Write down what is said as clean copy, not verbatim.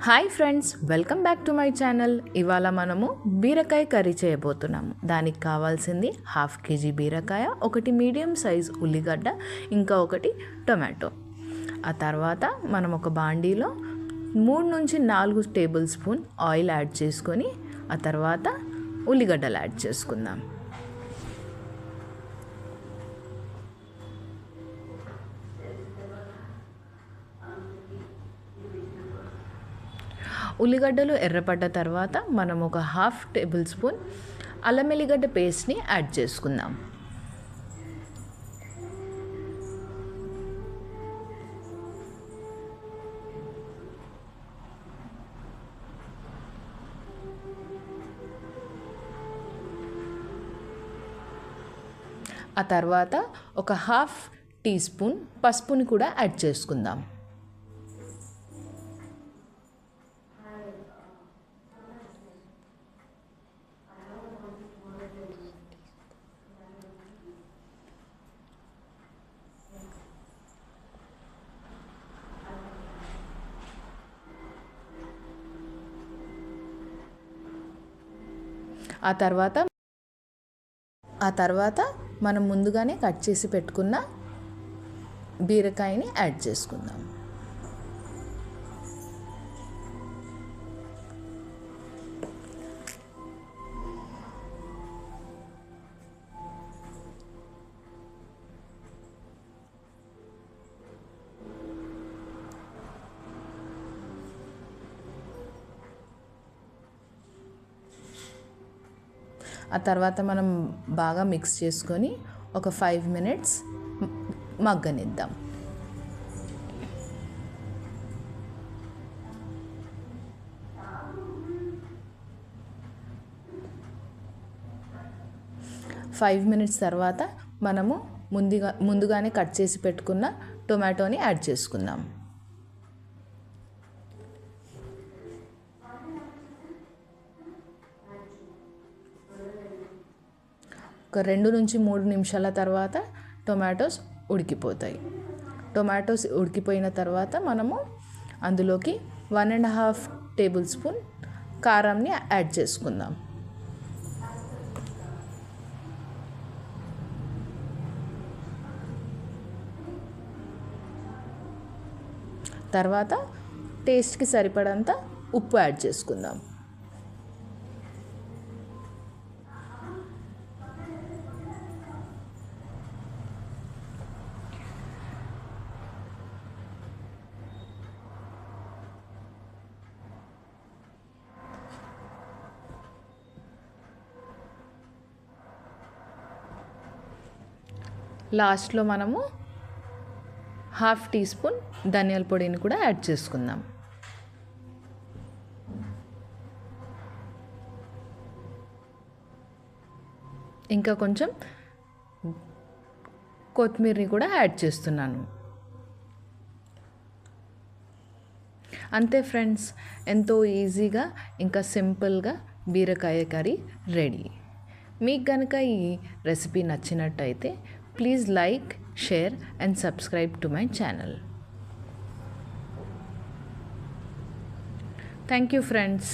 Hi friends, welcome back to my channel. ఇవాళ మనము బీరకాయ కర్రీ చేయబోతున్నాము. దానికి కావాల్సింది 1/2 kg బీరకాయ, ఒకటి మీడియం సైజ్ ఉల్లిగడ్డ, ఇంకా ఒకటి టొమాటో. ఆ తర్వాత మనం ఒక బాండీలో 3 నుంచి 4 టేబుల్ స్పూన్ ఆయిల్ యాడ్ చేసుకొని ఆ తర్వాత ఉల్లిగడ్డలు యాడ్ చేసుకుందాం. ఉల్లిగడ్డలు ఎర్రపడ్డ తర్వాత మనం ఒక 1/2 టేబుల్ స్పూన్ అల్లం వెల్లిగడ్డ పేస్ట్ని యాడ్ చేసుకుందాం. ఆ తర్వాత ఒక 1/2 టీ స్పూన్ పసుపుని కూడా యాడ్ చేసుకుందాం. ఆ తర్వాత మనం ముందుగానే కట్ చేసి పెట్టుకున్న బీరకాయని యాడ్ చేసుకుందాం. ఆ తర్వాత మనం బాగా మిక్స్ చేసుకొని ఒక 5 minutes మగ్గనిద్దాం. ఫైవ్ మినిట్స్ తర్వాత మనము ముందుగానే కట్ చేసి పెట్టుకున్న టొమాటోని యాడ్ చేసుకుందాం. ఒక 2 నుంచి 3 నిమిషాల తర్వాత టొమాటోస్ ఉడికిపోతాయి. టొమాటోస్ ఉడికిపోయిన తర్వాత మనము అందులోకి 1.5 టేబుల్ స్పూన్ కారంని యాడ్ చేసుకుందాం. తర్వాత టేస్ట్కి సరిపడంత ఉప్పు యాడ్ చేసుకుందాం. లాస్ట్లో మనము 1/2 టీ స్పూన్ ధనియాల పొడిని కూడా యాడ్ చేసుకుందాం. ఇంకా కొంచెం కొత్తిమీరని కూడా యాడ్ చేస్తున్నాను. అంతే ఫ్రెండ్స్, ఎంతో ఈజీగా ఇంకా సింపుల్గా బీరకాయ కర్రీ రెడీ. మీకు కనుక ఈ రెసిపీ నచ్చినట్టయితే please like, share and subscribe to my channel. Thank you friends.